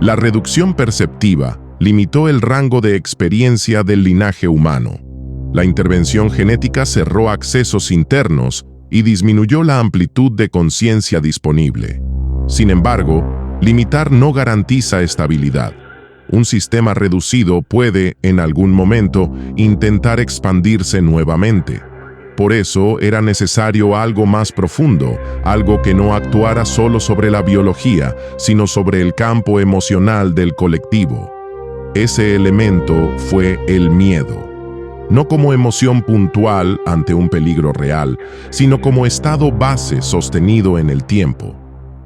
La reducción perceptiva limitó el rango de experiencia del linaje humano. La intervención genética cerró accesos internos y disminuyó la amplitud de conciencia disponible. Sin embargo, limitar no garantiza estabilidad. Un sistema reducido puede, en algún momento, intentar expandirse nuevamente. Por eso era necesario algo más profundo, algo que no actuara solo sobre la biología, sino sobre el campo emocional del colectivo. Ese elemento fue el miedo. No como emoción puntual ante un peligro real, sino como estado base sostenido en el tiempo.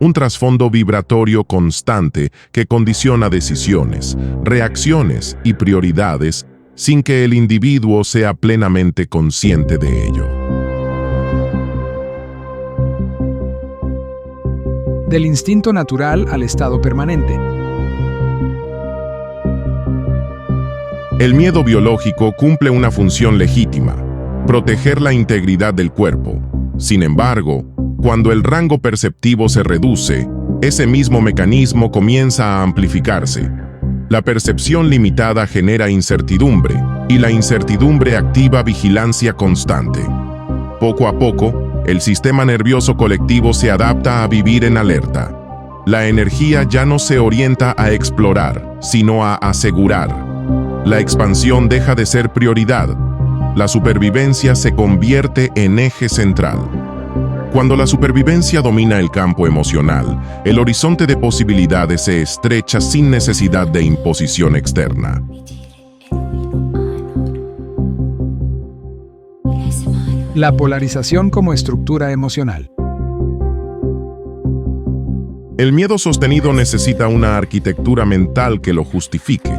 Un trasfondo vibratorio constante que condiciona decisiones, reacciones y prioridades sin que el individuo sea plenamente consciente de ello. Del instinto natural al estado permanente. El miedo biológico cumple una función legítima: proteger la integridad del cuerpo. Sin embargo, cuando el rango perceptivo se reduce, ese mismo mecanismo comienza a amplificarse. La percepción limitada genera incertidumbre, y la incertidumbre activa vigilancia constante. Poco a poco, el sistema nervioso colectivo se adapta a vivir en alerta. La energía ya no se orienta a explorar, sino a asegurar. La expansión deja de ser prioridad. La supervivencia se convierte en eje central. Cuando la supervivencia domina el campo emocional, el horizonte de posibilidades se estrecha sin necesidad de imposición externa. La polarización como estructura emocional. El miedo sostenido necesita una arquitectura mental que lo justifique.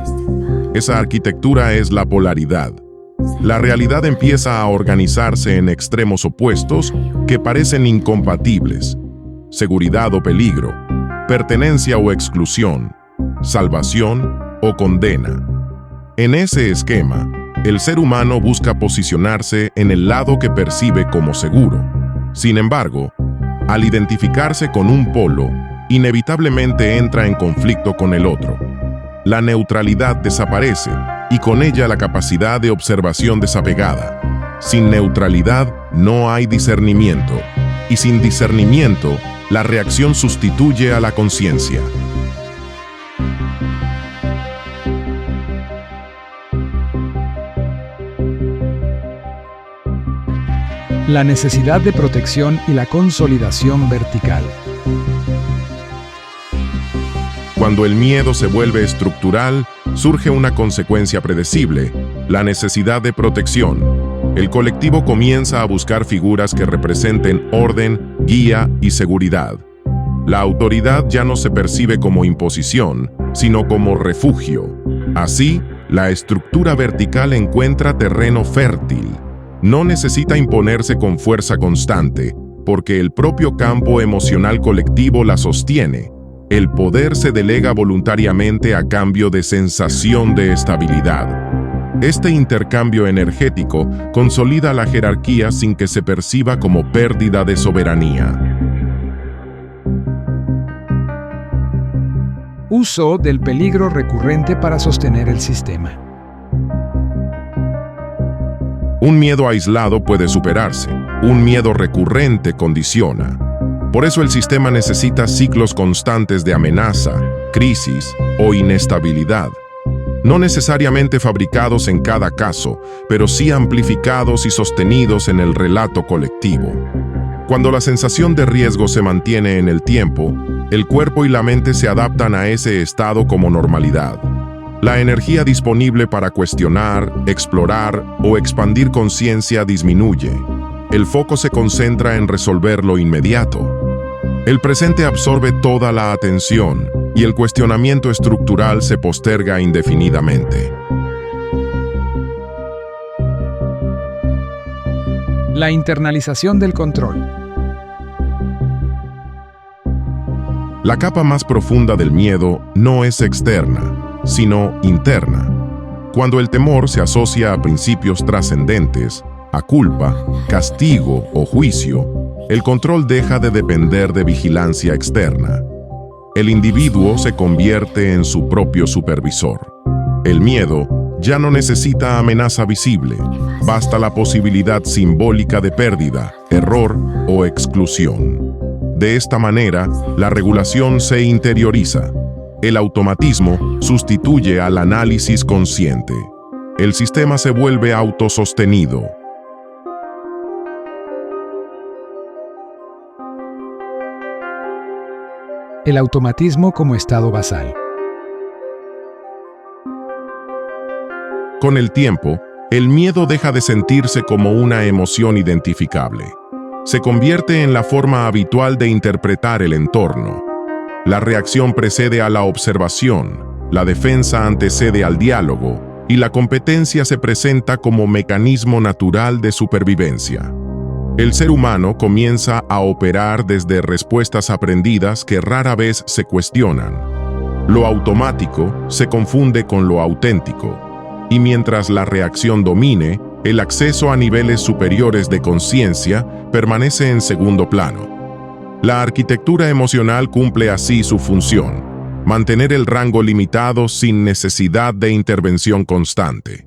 Esa arquitectura es la polaridad. La realidad empieza a organizarse en extremos opuestos que parecen incompatibles: seguridad o peligro, pertenencia o exclusión, salvación o condena. En ese esquema, el ser humano busca posicionarse en el lado que percibe como seguro. Sin embargo, al identificarse con un polo, inevitablemente entra en conflicto con el otro. La neutralidad desaparece, y con ella la capacidad de observación desapegada. Sin neutralidad no hay discernimiento, y sin discernimiento, la reacción sustituye a la conciencia. La necesidad de protección y la consolidación vertical. Cuando el miedo se vuelve estructural, surge una consecuencia predecible: la necesidad de protección. El colectivo comienza a buscar figuras que representen orden, guía y seguridad. La autoridad ya no se percibe como imposición, sino como refugio. Así, la estructura vertical encuentra terreno fértil. No necesita imponerse con fuerza constante, porque el propio campo emocional colectivo la sostiene. El poder se delega voluntariamente a cambio de sensación de estabilidad. Este intercambio energético consolida la jerarquía sin que se perciba como pérdida de soberanía. Uso del peligro recurrente para sostener el sistema. Un miedo aislado puede superarse. Un miedo recurrente condiciona. Por eso el sistema necesita ciclos constantes de amenaza, crisis o inestabilidad. No necesariamente fabricados en cada caso, pero sí amplificados y sostenidos en el relato colectivo. Cuando la sensación de riesgo se mantiene en el tiempo, el cuerpo y la mente se adaptan a ese estado como normalidad. La energía disponible para cuestionar, explorar o expandir conciencia disminuye. El foco se concentra en resolver lo inmediato. El presente absorbe toda la atención y el cuestionamiento estructural se posterga indefinidamente. La internalización del control. La capa más profunda del miedo no es externa, sino interna. Cuando el temor se asocia a principios trascendentes, a culpa, castigo o juicio, el control deja de depender de vigilancia externa. el individuo se convierte en su propio supervisor. El miedo ya no necesita amenaza visible, basta la posibilidad simbólica de pérdida, error o exclusión. De esta manera, la regulación se interioriza. El automatismo sustituye al análisis consciente. El sistema se vuelve autosostenido. El automatismo como estado basal. Con el tiempo, el miedo deja de sentirse como una emoción identificable. Se convierte en la forma habitual de interpretar el entorno. La reacción precede a la observación, la defensa antecede al diálogo, y la competencia se presenta como mecanismo natural de supervivencia. El ser humano comienza a operar desde respuestas aprendidas que rara vez se cuestionan. Lo automático se confunde con lo auténtico, y mientras la reacción domine, el acceso a niveles superiores de conciencia permanece en segundo plano. La arquitectura emocional cumple así su función: mantener el rango limitado sin necesidad de intervención constante.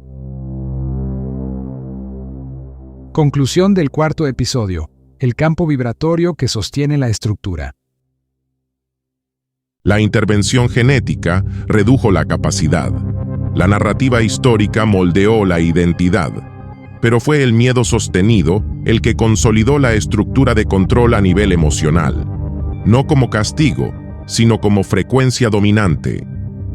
Conclusión del cuarto episodio: el campo vibratorio que sostiene la estructura. La intervención genética redujo la capacidad. La narrativa histórica moldeó la identidad. Pero fue el miedo sostenido el que consolidó la estructura de control a nivel emocional. No como castigo, sino como frecuencia dominante.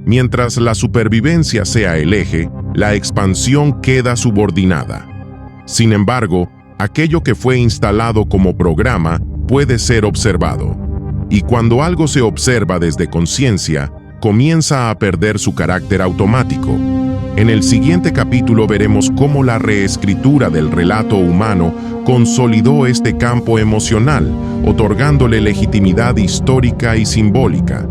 Mientras la supervivencia sea el eje, la expansión queda subordinada. Sin embargo, aquello que fue instalado como programa puede ser observado. Y cuando algo se observa desde conciencia, comienza a perder su carácter automático. En el siguiente capítulo veremos cómo la reescritura del relato humano consolidó este campo emocional, otorgándole legitimidad histórica y simbólica.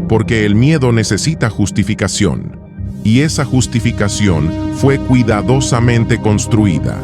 Porque el miedo necesita justificación, y esa justificación fue cuidadosamente construida.